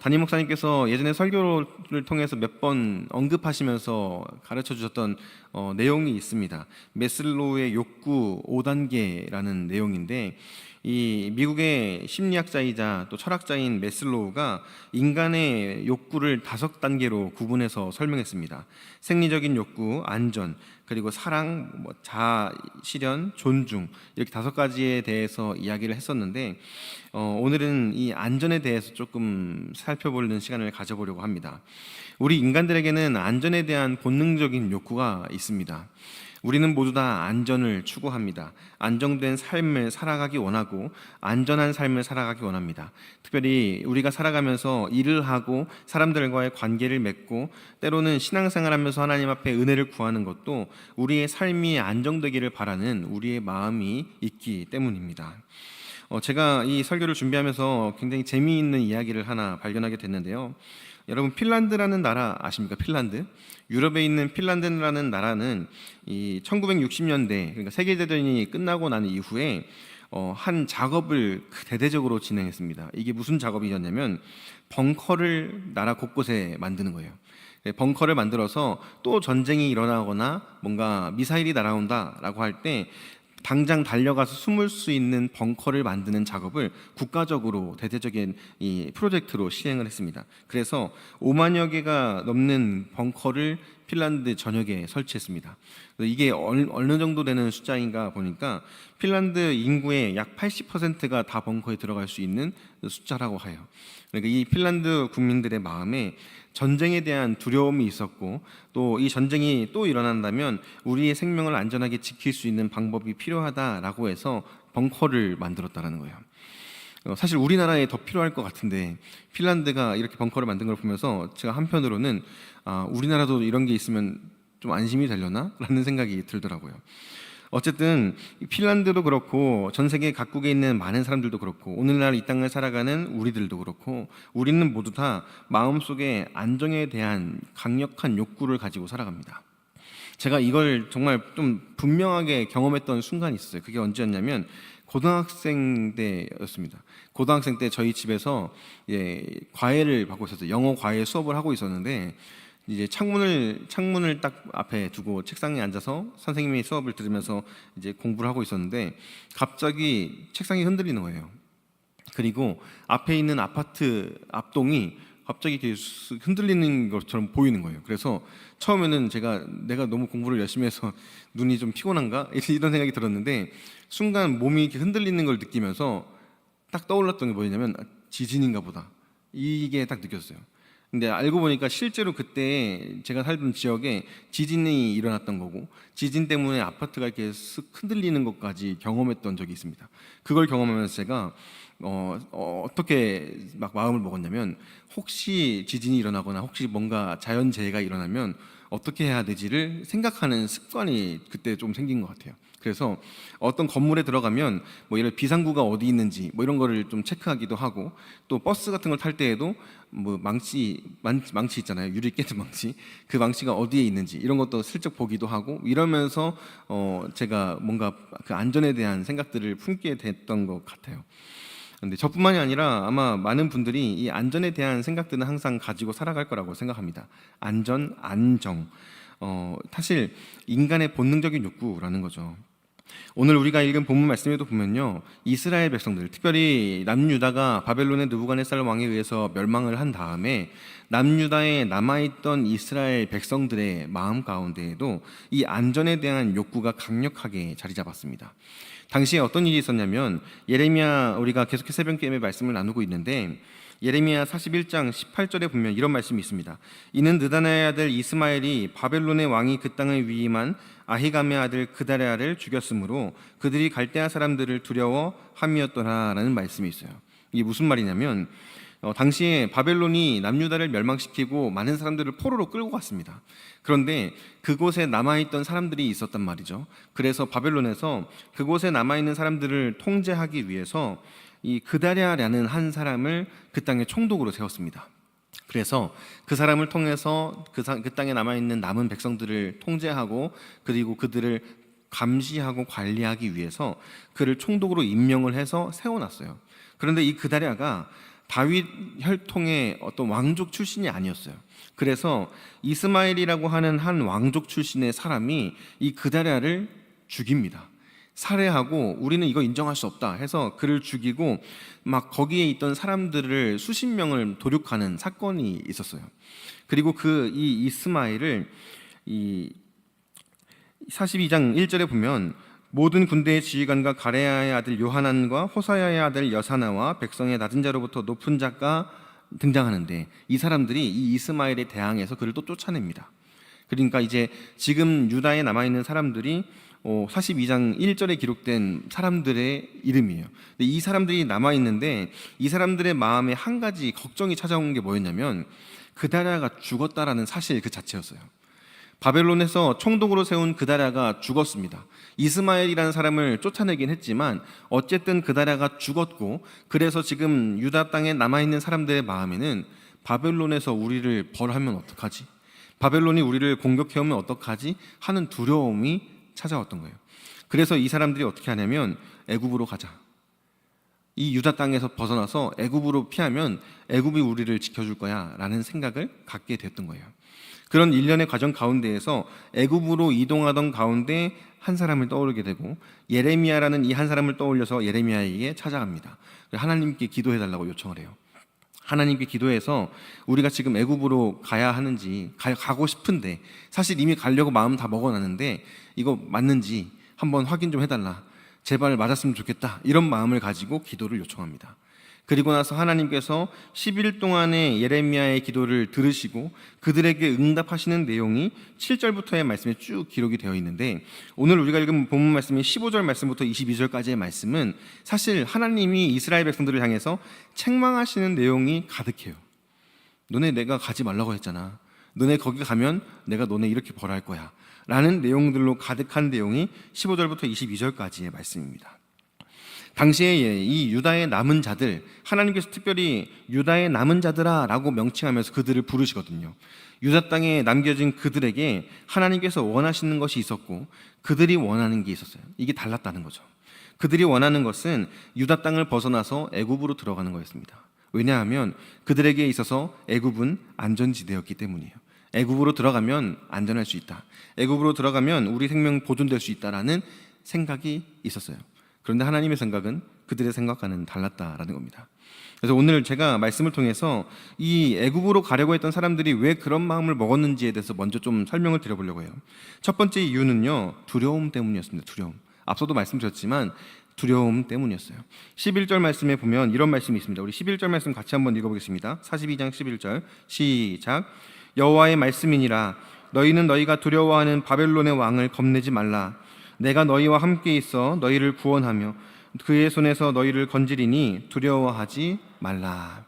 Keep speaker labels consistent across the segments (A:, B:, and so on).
A: 담임 목사님께서 예전에 설교를 통해서 몇 번 언급하시면서 가르쳐 주셨던 내용이 있습니다. 메슬로우의 욕구 5단계라는 내용인데, 이 미국의 심리학자이자 또 철학자인 메슬로우가 인간의 욕구를 5단계로 구분해서 설명했습니다. 생리적인 욕구, 안전, 그리고 사랑, 자아, 실현, 존중, 이렇게 5가지에 대해서 이야기를 했었는데, 오늘은 이 안전에 대해서 조금 살펴보는 시간을 가져보려고 합니다. 우리 인간들에게는 안전에 대한 본능적인 욕구가 있습니다. 우리는 모두 다 안전을 추구합니다. 안정된 삶을 살아가기 원하고 안전한 삶을 살아가기 원합니다. 특별히 우리가 살아가면서 일을 하고 사람들과의 관계를 맺고 때로는 신앙생활하면서 하나님 앞에 은혜를 구하는 것도 우리의 삶이 안정되기를 바라는 우리의 마음이 있기 때문입니다. 제가 이 설교를 준비하면서 굉장히 재미있는 이야기를 하나 발견하게 됐는데요. 여러분, 핀란드라는 나라 아십니까? 핀란드. 유럽에 있는 핀란드라는 나라는 이 1960년대, 그러니까 세계대전이 끝나고 난 이후에 한 작업을 대대적으로 진행했습니다. 이게 무슨 작업이었냐면 벙커를 나라 곳곳에 만드는 거예요. 벙커를 만들어서 또 전쟁이 일어나거나 뭔가 미사일이 날아온다라고 할 때 당장 달려가서 숨을 수 있는 벙커를 만드는 작업을 국가적으로 대대적인 이 프로젝트로 시행을 했습니다. 그래서 5만여 개가 넘는 벙커를 핀란드 전역에 설치했습니다. 이게 어느 정도 되는 숫자인가 보니까 핀란드 인구의 약 80%가 다 벙커에 들어갈 수 있는 숫자라고 해요. 그러니까 이 핀란드 국민들의 마음에 전쟁에 대한 두려움이 있었고, 또 이 전쟁이 또 일어난다면 우리의 생명을 안전하게 지킬 수 있는 방법이 필요하다라고 해서 벙커를 만들었다는 거예요. 사실 우리나라에 더 필요할 것 같은데 핀란드가 이렇게 벙커를 만든 걸 보면서 제가 한편으로는 우리나라도 이런 게 있으면 좀 안심이 되려나? 라는 생각이 들더라고요. 어쨌든 핀란드도 그렇고 전 세계 각국에 있는 많은 사람들도 그렇고 오늘날 이 땅을 살아가는 우리들도 그렇고 우리는 모두 다 마음속에 안정에 대한 강력한 욕구를 가지고 살아갑니다. 제가 이걸 정말 좀 분명하게 경험했던 순간이 있었어요. 그게 언제였냐면 고등학생 때였습니다. 고등학생 때 저희 집에서 과외를 받고 있었어요. 영어 과외 수업을 하고 있었는데 이제 창문을 딱 앞에 두고 책상에 앉아서 선생님이 수업을 들으면서 이제 공부를 하고 있었는데 갑자기 책상이 흔들리는 거예요. 그리고 앞에 있는 아파트 앞동이 갑자기 이렇게 흔들리는 것처럼 보이는 거예요. 그래서 처음에는 내가 너무 공부를 열심히 해서 눈이 좀 피곤한가? 이런 생각이 들었는데 순간 몸이 이렇게 흔들리는 걸 느끼면서 딱 떠올랐던 게 뭐냐면 지진인가 보다. 이게 딱 느꼈어요. 근데 알고 보니까 실제로 그때 제가 살던 지역에 지진이 일어났던 거고 지진 때문에 아파트가 이렇게 쓱 흔들리는 것까지 경험했던 적이 있습니다. 그걸 경험하면서 제가 어떻게 막 마음을 먹었냐면 혹시 지진이 일어나거나 혹시 뭔가 자연재해가 일어나면 어떻게 해야 되지를 생각하는 습관이 그때 좀 생긴 것 같아요. 그래서 어떤 건물에 들어가면 예를 들어 비상구가 어디 있는지 이런 거를 좀 체크하기도 하고, 또 버스 같은 걸 탈 때에도 망치 있잖아요. 유리 깨진 망치. 그 망치가 어디에 있는지 이런 것도 슬쩍 보기도 하고 이러면서 제가 뭔가 그 안전에 대한 생각들을 품게 됐던 것 같아요. 근데 저뿐만이 아니라 아마 많은 분들이 이 안전에 대한 생각들은 항상 가지고 살아갈 거라고 생각합니다. 안전, 안정. 사실 인간의 본능적인 욕구라는 거죠. 오늘 우리가 읽은 본문 말씀에도 보면요, 이스라엘 백성들, 특별히 남유다가 바벨론의 느부갓네살 왕에 의해서 멸망을 한 다음에 남유다에 남아있던 이스라엘 백성들의 마음 가운데에도 이 안전에 대한 욕구가 강력하게 자리 잡았습니다. 당시에 어떤 일이 있었냐면 예레미야, 우리가 계속해서 새벽기도의 말씀을 나누고 있는데 예레미야 41장 18절에 보면 이런 말씀이 있습니다. 이는 느다나의 아들 이스마엘이 바벨론의 왕이 그 땅을 위임한 아히감의 아들 그다랴를 죽였으므로 그들이 갈대아 사람들을 두려워함이었더라라는 말씀이 있어요. 이게 무슨 말이냐면 당시에 바벨론이 남유다를 멸망시키고 많은 사람들을 포로로 끌고 갔습니다. 그런데 그곳에 남아있던 사람들이 있었단 말이죠. 그래서 바벨론에서 그곳에 남아있는 사람들을 통제하기 위해서 이 그다랴라는 한 사람을 그 땅에 총독으로 세웠습니다. 그래서 그 사람을 통해서 그 땅에 남아있는 남은 백성들을 통제하고 그리고 그들을 감시하고 관리하기 위해서 그를 총독으로 임명을 해서 세워놨어요. 그런데 이 그다랴가 다윗 혈통의 어떤 왕족 출신이 아니었어요. 그래서 이스마엘이라고 하는 한 왕족 출신의 사람이 이 그다랴를 죽입니다. 살해하고 우리는 이거 인정할 수 없다 해서 그를 죽이고 막 거기에 있던 사람들을 수십 명을 도륙하는 사건이 있었어요. 그리고 이 이스마엘을 이 42장 1절에 보면 모든 군대의 지휘관과 가레야의 아들 요하난과 호사야의 아들 여사나와 백성의 낮은 자로부터 높은 자가 등장하는데 이 사람들이 이 이스마엘에 대항해서 그를 또 쫓아냅니다. 그러니까 이제 지금 유다에 남아있는 사람들이 42장 1절에 기록된 사람들의 이름이에요. 근데 이 사람들이 남아있는데 이 사람들의 마음에 한 가지 걱정이 찾아온 게 뭐였냐면 그다랴가 죽었다라는 사실 그 자체였어요. 바벨론에서 총독으로 세운 그다랴가 죽었습니다. 이스마엘이라는 사람을 쫓아내긴 했지만 어쨌든 그다랴가 죽었고, 그래서 지금 유다 땅에 남아있는 사람들의 마음에는 바벨론에서 우리를 벌하면 어떡하지? 바벨론이 우리를 공격해오면 어떡하지? 하는 두려움이 찾아왔던 거예요. 그래서 이 사람들이 어떻게 하냐면 애굽으로 가자. 이 유다 땅에서 벗어나서 애굽으로 피하면 애굽이 우리를 지켜줄 거야 라는 생각을 갖게 됐던 거예요. 그런 일련의 과정 가운데에서 애굽으로 이동하던 가운데 한 사람을 떠오르게 되고 예레미야라는 이 한 사람을 떠올려서 예레미야에게 찾아갑니다. 하나님께 기도해달라고 요청을 해요. 하나님께 기도해서 우리가 지금 애굽으로 가야 하는지, 가고 싶은데 사실 이미 가려고 마음 다 먹어놨는데 이거 맞는지 한번 확인 좀 해달라, 제발 맞았으면 좋겠다, 이런 마음을 가지고 기도를 요청합니다. 그리고 나서 하나님께서 10일 동안의 예레미야의 기도를 들으시고 그들에게 응답하시는 내용이 7절부터의 말씀에 쭉 기록이 되어 있는데, 오늘 우리가 읽은 본문 말씀인 15절 말씀부터 22절까지의 말씀은 사실 하나님이 이스라엘 백성들을 향해서 책망하시는 내용이 가득해요. 너네 내가 가지 말라고 했잖아. 너네 거기 가면 내가 너네 이렇게 벌할 거야 라는 내용들로 가득한 내용이 15절부터 22절까지의 말씀입니다. 당시에 이 유다의 남은 자들, 하나님께서 특별히 유다의 남은 자들아 라고 명칭하면서 그들을 부르시거든요. 유다 땅에 남겨진 그들에게 하나님께서 원하시는 것이 있었고 그들이 원하는 게 있었어요. 이게 달랐다는 거죠. 그들이 원하는 것은 유다 땅을 벗어나서 애굽으로 들어가는 거였습니다. 왜냐하면 그들에게 있어서 애굽은 안전지대였기 때문이에요. 애굽으로 들어가면 안전할 수 있다, 애굽으로 들어가면 우리 생명 보존될 수 있다라는 생각이 있었어요. 그런데 하나님의 생각은 그들의 생각과는 달랐다라는 겁니다. 그래서 오늘 제가 말씀을 통해서 이 애굽으로 가려고 했던 사람들이 왜 그런 마음을 먹었는지에 대해서 먼저 좀 설명을 드려보려고 해요. 첫 번째 이유는요, 두려움 때문이었습니다. 두려움. 앞서도 말씀드렸지만 두려움 때문이었어요. 11절 말씀에 보면 이런 말씀이 있습니다. 우리 11절 말씀 같이 한번 읽어보겠습니다. 42장 11절 시작. 여호와의 말씀이니라. 너희는 너희가 두려워하는 바벨론의 왕을 겁내지 말라. 내가 너희와 함께 있어 너희를 구원하며 그의 손에서 너희를 건지리니 두려워하지 말라.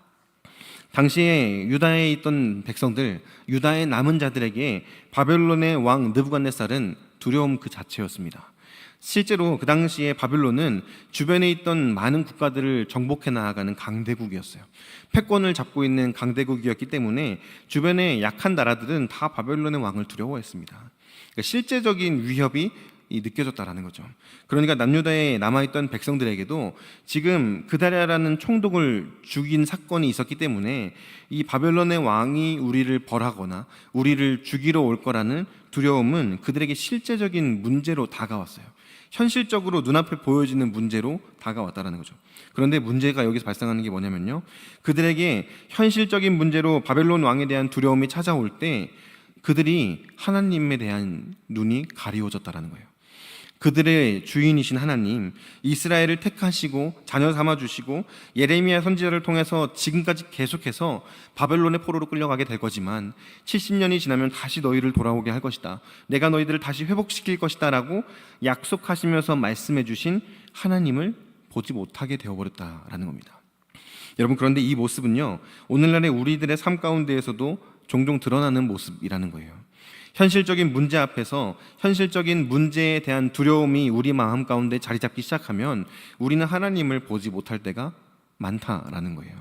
A: 당시에 유다에 있던 백성들, 유다의 남은 자들에게 바벨론의 왕 느부갓네살은 두려움 그 자체였습니다. 실제로 그 당시에 바벨론은 주변에 있던 많은 국가들을 정복해 나아가는 강대국이었어요. 패권을 잡고 있는 강대국이었기 때문에 주변의 약한 나라들은 다 바벨론의 왕을 두려워했습니다. 그러니까 실제적인 위협이 느껴졌다라는 거죠. 그러니까 남유다에 남아있던 백성들에게도 지금 그다랴라는 총독을 죽인 사건이 있었기 때문에 이 바벨론의 왕이 우리를 벌하거나 우리를 죽이러 올 거라는 두려움은 그들에게 실제적인 문제로 다가왔어요. 현실적으로 눈앞에 보여지는 문제로 다가왔다라는 거죠. 그런데 문제가 여기서 발생하는 게 뭐냐면요, 그들에게 현실적인 문제로 바벨론 왕에 대한 두려움이 찾아올 때 그들이 하나님에 대한 눈이 가리워졌다라는 거예요. 그들의 주인이신 하나님, 이스라엘을 택하시고 자녀 삼아주시고 예레미야 선지자를 통해서 지금까지 계속해서 바벨론의 포로로 끌려가게 될 거지만 70년이 지나면 다시 너희를 돌아오게 할 것이다, 내가 너희들을 다시 회복시킬 것이다 라고 약속하시면서 말씀해 주신 하나님을 보지 못하게 되어버렸다라는 겁니다. 여러분, 그런데 이 모습은요, 오늘날의 우리들의 삶 가운데에서도 종종 드러나는 모습이라는 거예요. 현실적인 문제 앞에서 현실적인 문제에 대한 두려움이 우리 마음 가운데 자리 잡기 시작하면 우리는 하나님을 보지 못할 때가 많다라는 거예요.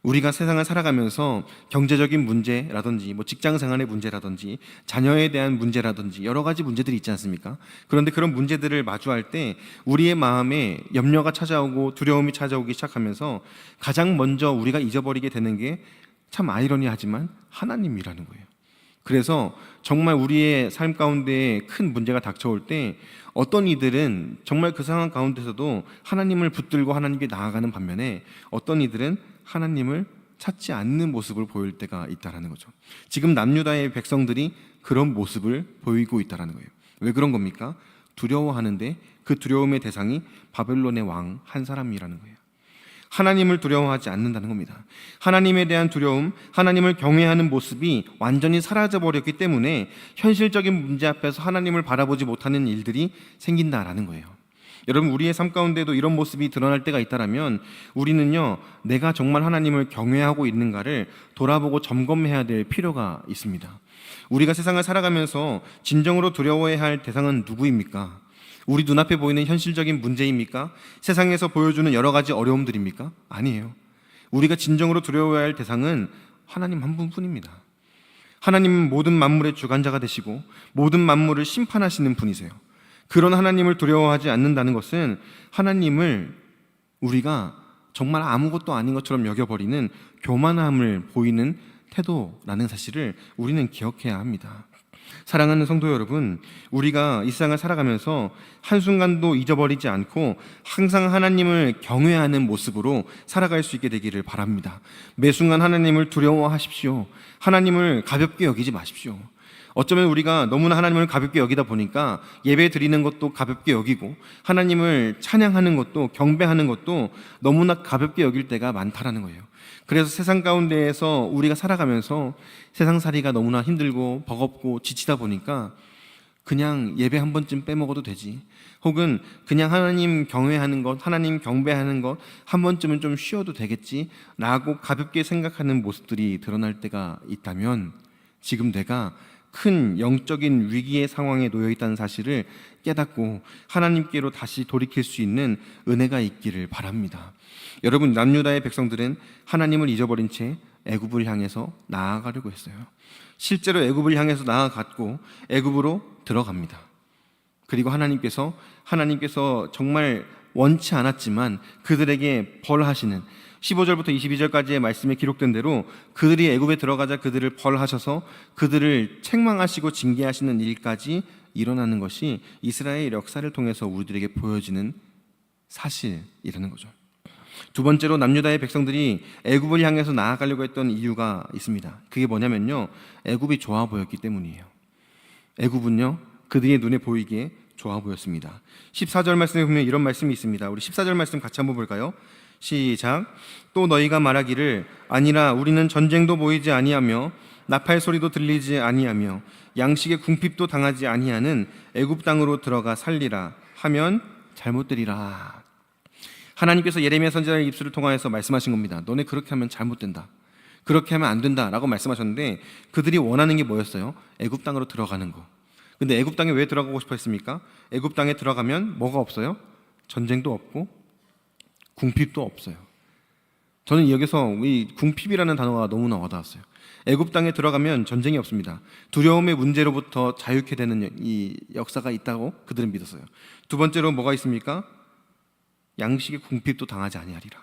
A: 우리가 세상을 살아가면서 경제적인 문제라든지 직장 생활의 문제라든지 자녀에 대한 문제라든지 여러 가지 문제들이 있지 않습니까? 그런데 그런 문제들을 마주할 때 우리의 마음에 염려가 찾아오고 두려움이 찾아오기 시작하면서 가장 먼저 우리가 잊어버리게 되는 게 참 아이러니하지만 하나님이라는 거예요. 그래서 정말 우리의 삶 가운데 큰 문제가 닥쳐올 때 어떤 이들은 정말 그 상황 가운데서도 하나님을 붙들고 하나님께 나아가는 반면에 어떤 이들은 하나님을 찾지 않는 모습을 보일 때가 있다는 거죠. 지금 남유다의 백성들이 그런 모습을 보이고 있다는 거예요. 왜 그런 겁니까? 두려워하는데 그 두려움의 대상이 바벨론의 왕 한 사람이라는 거예요. 하나님을 두려워하지 않는다는 겁니다. 하나님에 대한 두려움, 하나님을 경외하는 모습이 완전히 사라져버렸기 때문에 현실적인 문제 앞에서 하나님을 바라보지 못하는 일들이 생긴다라는 거예요. 여러분, 우리의 삶 가운데도 이런 모습이 드러날 때가 있다면 우리는요, 내가 정말 하나님을 경외하고 있는가를 돌아보고 점검해야 될 필요가 있습니다. 우리가 세상을 살아가면서 진정으로 두려워해야 할 대상은 누구입니까? 우리 눈앞에 보이는 현실적인 문제입니까? 세상에서 보여주는 여러 가지 어려움들입니까? 아니에요. 우리가 진정으로 두려워해야 할 대상은 하나님 한 분뿐입니다. 하나님은 모든 만물의 주관자가 되시고 모든 만물을 심판하시는 분이세요. 그런 하나님을 두려워하지 않는다는 것은 하나님을 우리가 정말 아무것도 아닌 것처럼 여겨버리는 교만함을 보이는 태도라는 사실을 우리는 기억해야 합니다. 사랑하는 성도 여러분, 우리가 이 세상을 살아가면서 한순간도 잊어버리지 않고 항상 하나님을 경외하는 모습으로 살아갈 수 있게 되기를 바랍니다. 매 순간 하나님을 두려워하십시오. 하나님을 가볍게 여기지 마십시오. 어쩌면 우리가 너무나 하나님을 가볍게 여기다 보니까 예배 드리는 것도 가볍게 여기고 하나님을 찬양하는 것도 경배하는 것도 너무나 가볍게 여길 때가 많다라는 거예요. 그래서 세상 가운데에서 우리가 살아가면서 세상살이가 너무나 힘들고 버겁고 지치다 보니까 그냥 예배 한 번쯤 빼먹어도 되지, 혹은 그냥 하나님 경외하는 것, 하나님 경배하는 것 한 번쯤은 좀 쉬어도 되겠지 라고 가볍게 생각하는 모습들이 드러날 때가 있다면 지금 내가 큰 영적인 위기의 상황에 놓여 있다는 사실을 깨닫고 하나님께로 다시 돌이킬 수 있는 은혜가 있기를 바랍니다. 여러분, 남유다의 백성들은 하나님을 잊어버린 채 애굽을 향해서 나아가려고 했어요. 실제로 애굽을 향해서 나아갔고 애굽으로 들어갑니다. 그리고 하나님께서 정말 원치 않았지만 그들에게 벌하시는 15절부터 22절까지의 말씀에 기록된 대로 그들이 애굽에 들어가자 그들을 벌하셔서 그들을 책망하시고 징계하시는 일까지 일어나는 것이 이스라엘 역사를 통해서 우리들에게 보여지는 사실이라는 거죠. 두 번째로 남유다의 백성들이 애굽을 향해서 나아가려고 했던 이유가 있습니다. 그게 뭐냐면요, 애굽이 좋아 보였기 때문이에요. 애굽은요, 그들의 눈에 보이기에 좋아 보였습니다. 14절 말씀에 보면 이런 말씀이 있습니다. 우리 14절 말씀 같이 한번 볼까요? 시작. 또 너희가 말하기를 아니라 우리는 전쟁도 보이지 아니하며 나팔 소리도 들리지 아니하며 양식의 궁핍도 당하지 아니하는 애굽 땅으로 들어가 살리라 하면 잘못되리라. 하나님께서 예레미야 선지자의 입술을 통하여서 말씀하신 겁니다. 너네 그렇게 하면 잘못된다, 그렇게 하면 안 된다 라고 말씀하셨는데 그들이 원하는 게 뭐였어요? 애굽 땅으로 들어가는 거. 근데 애굽 땅에 왜 들어가고 싶어 했습니까? 애굽 땅에 들어가면 뭐가 없어요? 전쟁도 없고 궁핍도 없어요. 저는 여기서 이 궁핍이라는 단어가 너무나 와닿았어요. 애굽 땅에 들어가면 전쟁이 없습니다. 두려움의 문제로부터 자유케 되는 이 역사가 있다고 그들은 믿었어요. 두 번째로 뭐가 있습니까? 양식의 궁핍도 당하지 아니하리라.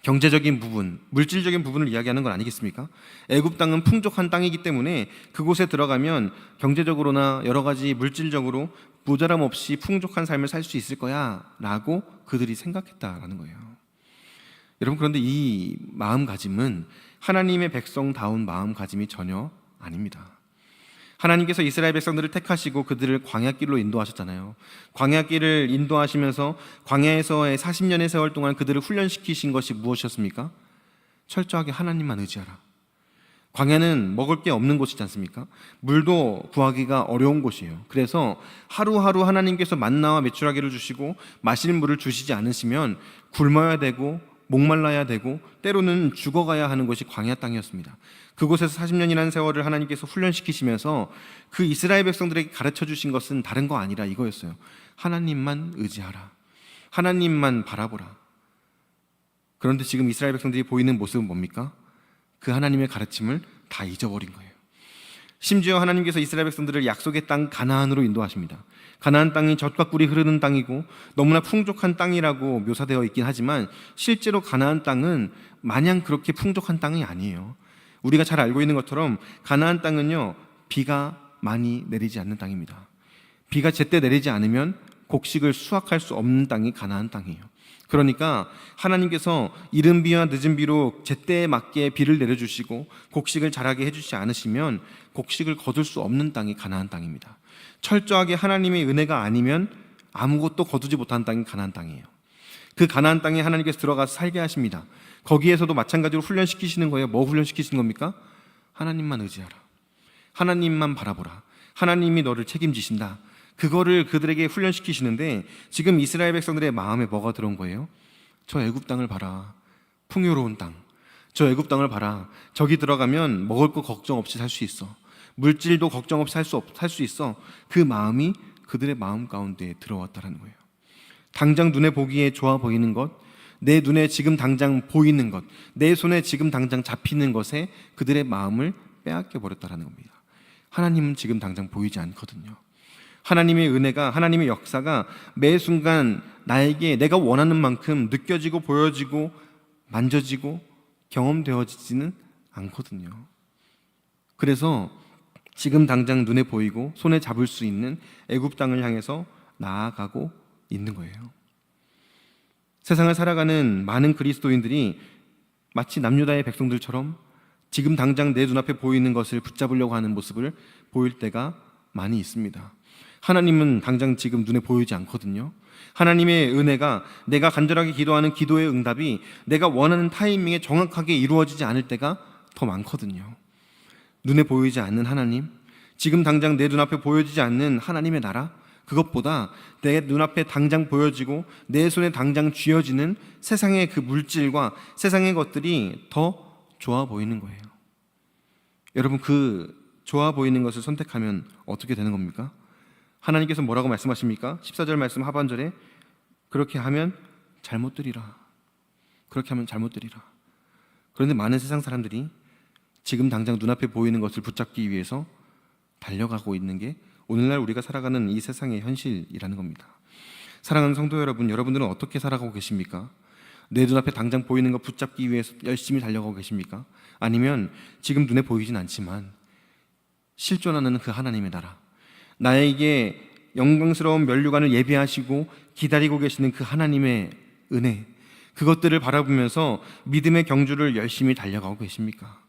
A: 경제적인 부분, 물질적인 부분을 이야기하는 건 아니겠습니까? 애굽 땅은 풍족한 땅이기 때문에 그곳에 들어가면 경제적으로나 여러 가지 물질적으로 모자람 없이 풍족한 삶을 살 수 있을 거야 라고 그들이 생각했다라는 거예요. 여러분, 그런데 이 마음가짐은 하나님의 백성다운 마음가짐이 전혀 아닙니다. 하나님께서 이스라엘 백성들을 택하시고 그들을 광야길로 인도하셨잖아요. 광야길을 인도하시면서 광야에서의 40년의 세월 동안 그들을 훈련시키신 것이 무엇이었습니까? 철저하게 하나님만 의지하라. 광야는 먹을 게 없는 곳이지 않습니까? 물도 구하기가 어려운 곳이에요. 그래서 하루하루 하나님께서 만나와 메추라기를 주시고 마실 물을 주시지 않으시면 굶어야 되고 목말라야 되고 때로는 죽어가야 하는 것이 광야 땅이었습니다. 그곳에서 40년이라는 세월을 하나님께서 훈련시키시면서 그 이스라엘 백성들에게 가르쳐 주신 것은 다른 거 아니라 이거였어요. 하나님만 의지하라. 하나님만 바라보라. 그런데 지금 이스라엘 백성들이 보이는 모습은 뭡니까? 그 하나님의 가르침을 다 잊어버린 거예요. 심지어 하나님께서 이스라엘 백성들을 약속의 땅 가나안으로 인도하십니다. 가나안 땅이 젖과 꿀이 흐르는 땅이고 너무나 풍족한 땅이라고 묘사되어 있긴 하지만 실제로 가나안 땅은 마냥 그렇게 풍족한 땅이 아니에요. 우리가 잘 알고 있는 것처럼 가나안 땅은요, 비가 많이 내리지 않는 땅입니다. 비가 제때 내리지 않으면 곡식을 수확할 수 없는 땅이 가나안 땅이에요. 그러니까 하나님께서 이른 비와 늦은 비로 제때에 맞게 비를 내려주시고 곡식을 자라게 해주지 않으시면 곡식을 거둘 수 없는 땅이 가나안 땅입니다. 철저하게 하나님의 은혜가 아니면 아무것도 거두지 못한 땅이 가나안 땅이에요. 그 가나안 땅에 하나님께서 들어가서 살게 하십니다. 거기에서도 마찬가지로 훈련시키시는 거예요. 뭐 훈련시키시는 겁니까? 하나님만 의지하라, 하나님만 바라보라, 하나님이 너를 책임지신다. 그거를 그들에게 훈련시키시는데 지금 이스라엘 백성들의 마음에 뭐가 들어온 거예요? 저 애굽 땅을 봐라, 풍요로운 땅. 저 애굽 땅을 봐라, 저기 들어가면 먹을 거 걱정 없이 살 수 있어, 물질도 걱정 없이 살 수 있어. 그 마음이 그들의 마음 가운데 들어왔다는 거예요. 당장 눈에 보기에 좋아 보이는 것, 내 눈에 지금 당장 보이는 것, 내 손에 지금 당장 잡히는 것에 그들의 마음을 빼앗겨 버렸다는 겁니다. 하나님은 지금 당장 보이지 않거든요. 하나님의 은혜가, 하나님의 역사가 매 순간 나에게 내가 원하는 만큼 느껴지고 보여지고 만져지고 경험되어지지는 않거든요. 그래서 지금 당장 눈에 보이고 손에 잡을 수 있는 애굽 땅을 향해서 나아가고 있는 거예요. 세상을 살아가는 많은 그리스도인들이 마치 남유다의 백성들처럼 지금 당장 내 눈앞에 보이는 것을 붙잡으려고 하는 모습을 보일 때가 많이 있습니다. 하나님은 당장 지금 눈에 보이지 않거든요. 하나님의 은혜가, 내가 간절하게 기도하는 기도의 응답이 내가 원하는 타이밍에 정확하게 이루어지지 않을 때가 더 많거든요. 눈에 보이지 않는 하나님, 지금 당장 내 눈앞에 보여지지 않는 하나님의 나라, 그것보다 내 눈앞에 당장 보여지고 내 손에 당장 쥐어지는 세상의 그 물질과 세상의 것들이 더 좋아 보이는 거예요. 여러분, 그 좋아 보이는 것을 선택하면 어떻게 되는 겁니까? 하나님께서 뭐라고 말씀하십니까? 14절 말씀 하반절에 그렇게 하면 잘못 들이라, 그렇게 하면 잘못 들이라. 그런데 많은 세상 사람들이 지금 당장 눈앞에 보이는 것을 붙잡기 위해서 달려가고 있는 게 오늘날 우리가 살아가는 이 세상의 현실이라는 겁니다. 사랑하는 성도 여러분, 여러분들은 어떻게 살아가고 계십니까? 내 눈앞에 당장 보이는 것 붙잡기 위해서 열심히 달려가고 계십니까? 아니면 지금 눈에 보이진 않지만 실존하는 그 하나님의 나라, 나에게 영광스러운 면류관을 예비하시고 기다리고 계시는 그 하나님의 은혜, 그것들을 바라보면서 믿음의 경주를 열심히 달려가고 계십니까?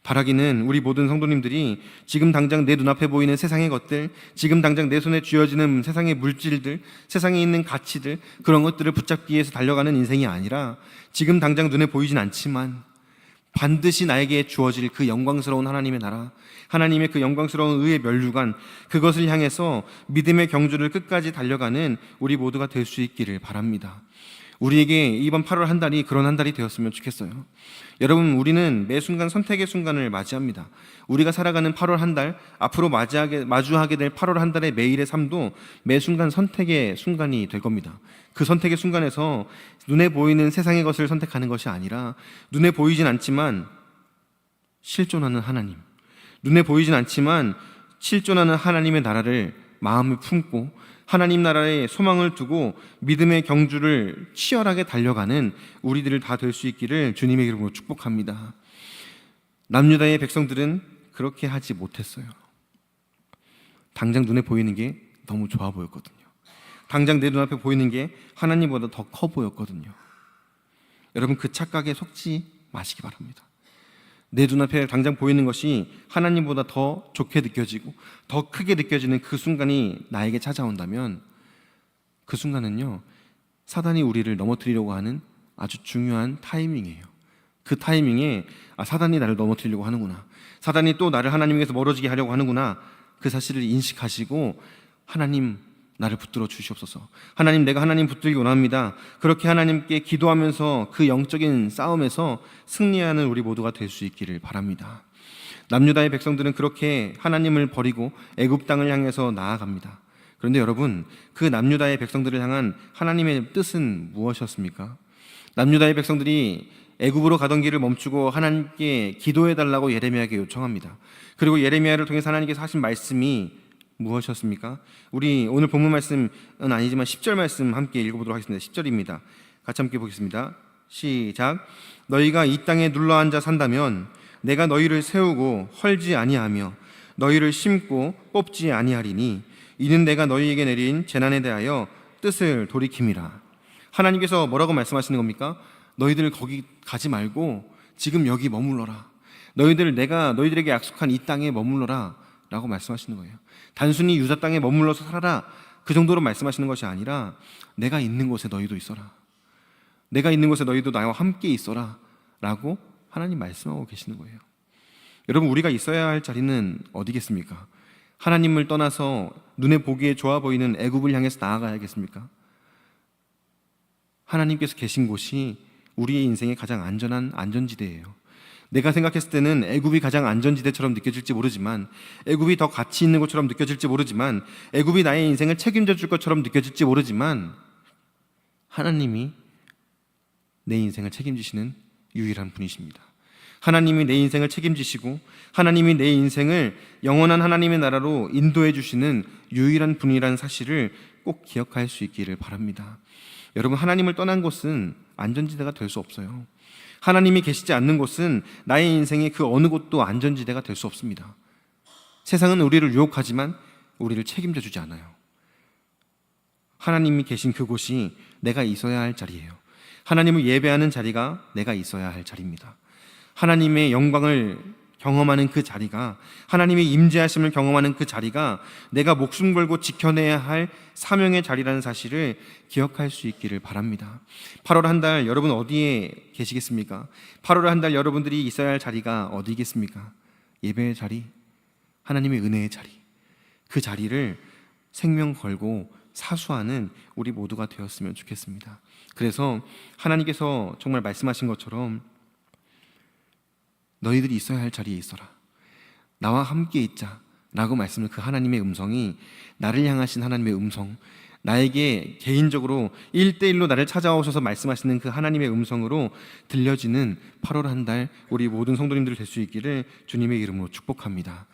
A: 바라기는 우리 모든 성도님들이 지금 당장 내 눈앞에 보이는 세상의 것들, 지금 당장 내 손에 쥐어지는 세상의 물질들, 세상에 있는 가치들, 그런 것들을 붙잡기 위해서 달려가는 인생이 아니라 지금 당장 눈에 보이진 않지만 반드시 나에게 주어질 그 영광스러운 하나님의 나라, 하나님의 그 영광스러운 의의 면류관, 그것을 향해서 믿음의 경주를 끝까지 달려가는 우리 모두가 될 수 있기를 바랍니다. 우리에게 이번 8월 한 달이 그런 한 달이 되었으면 좋겠어요. 여러분, 우리는 매 순간 선택의 순간을 맞이합니다. 우리가 살아가는 8월 한 달, 앞으로 마주하게 될 8월 한 달의 매일의 삶도 매 순간 선택의 순간이 될 겁니다. 그 선택의 순간에서 눈에 보이는 세상의 것을 선택하는 것이 아니라 눈에 보이진 않지만 실존하는 하나님, 눈에 보이진 않지만 실존하는 하나님의 나라를 마음에 품고 하나님 나라에 소망을 두고 믿음의 경주를 치열하게 달려가는 우리들을 다 될 수 있기를 주님의 이름으로 축복합니다. 남유다의 백성들은 그렇게 하지 못했어요. 당장 눈에 보이는 게 너무 좋아 보였거든요. 당장 내 눈앞에 보이는 게 하나님보다 더 커 보였거든요. 여러분, 그 착각에 속지 마시기 바랍니다. 내 눈앞에 당장 보이는 것이 하나님보다 더 좋게 느껴지고 더 크게 느껴지는 그 순간이 나에게 찾아온다면 그 순간은요, 사단이 우리를 넘어뜨리려고 하는 아주 중요한 타이밍이에요. 그 타이밍에 사단이 나를 넘어뜨리려고 하는구나, 사단이 또 나를 하나님께서 멀어지게 하려고 하는구나, 그 사실을 인식하시고 하나님, 나를 붙들어 주시옵소서, 하나님, 내가 하나님 붙들기 원합니다. 그렇게 하나님께 기도하면서 그 영적인 싸움에서 승리하는 우리 모두가 될 수 있기를 바랍니다. 남유다의 백성들은 그렇게 하나님을 버리고 애굽 땅을 향해서 나아갑니다. 그런데 여러분, 그 남유다의 백성들을 향한 하나님의 뜻은 무엇이었습니까? 남유다의 백성들이 애굽으로 가던 길을 멈추고 하나님께 기도해 달라고 예레미야에게 요청합니다. 그리고 예레미야를 통해서 하나님께서 하신 말씀이 무엇이었습니까? 우리 오늘 본문 말씀은 아니지만 10절 말씀 함께 읽어보도록 하겠습니다. 10절입니다. 같이 함께 보겠습니다. 시작. 너희가 이 땅에 눌러앉아 산다면 내가 너희를 세우고 헐지 아니하며 너희를 심고 뽑지 아니하리니 이는 내가 너희에게 내린 재난에 대하여 뜻을 돌이킴이라. 하나님께서 뭐라고 말씀하시는 겁니까? 너희들 거기 가지 말고 지금 여기 머물러라. 내가 너희들에게 약속한 이 땅에 머물러라 라고 말씀하시는 거예요. 단순히 유다 땅에 머물러서 살아라 그 정도로 말씀하시는 것이 아니라 내가 있는 곳에 너희도 있어라. 내가 있는 곳에 너희도 나와 함께 있어라 라고 하나님 말씀하고 계시는 거예요. 여러분, 우리가 있어야 할 자리는 어디겠습니까? 하나님을 떠나서 눈에 보기에 좋아 보이는 애굽을 향해서 나아가야겠습니까? 하나님께서 계신 곳이 우리의 인생의 가장 안전한 안전지대예요. 내가 생각했을 때는 애굽이 가장 안전지대처럼 느껴질지 모르지만, 애굽이 더 가치 있는 것처럼 느껴질지 모르지만, 애굽이 나의 인생을 책임져 줄 것처럼 느껴질지 모르지만, 하나님이 내 인생을 책임지시는 유일한 분이십니다. 하나님이 내 인생을 책임지시고 하나님이 내 인생을 영원한 하나님의 나라로 인도해 주시는 유일한 분이라는 사실을 꼭 기억할 수 있기를 바랍니다. 여러분, 하나님을 떠난 곳은 안전지대가 될 수 없어요. 하나님이 계시지 않는 곳은 나의 인생의 그 어느 곳도 안전지대가 될 수 없습니다. 세상은 우리를 유혹하지만 우리를 책임져 주지 않아요. 하나님이 계신 그곳이 내가 있어야 할 자리예요. 하나님을 예배하는 자리가 내가 있어야 할 자리입니다. 하나님의 영광을 경험하는 그 자리가, 하나님의 임재하심을 경험하는 그 자리가 내가 목숨 걸고 지켜내야 할 사명의 자리라는 사실을 기억할 수 있기를 바랍니다. 8월 한 달 여러분 어디에 계시겠습니까? 8월 한 달 여러분들이 있어야 할 자리가 어디겠습니까? 예배의 자리, 하나님의 은혜의 자리, 그 자리를 생명 걸고 사수하는 우리 모두가 되었으면 좋겠습니다. 그래서 하나님께서 정말 말씀하신 것처럼 너희들이 있어야 할 자리에 있어라, 나와 함께 있자 라고 말씀을, 그 하나님의 음성이 나를 향하신 하나님의 음성, 나에게 개인적으로 1대1로 나를 찾아오셔서 말씀하시는 그 하나님의 음성으로 들려지는 8월 한 달 우리 모든 성도님들 될 수 있기를 주님의 이름으로 축복합니다.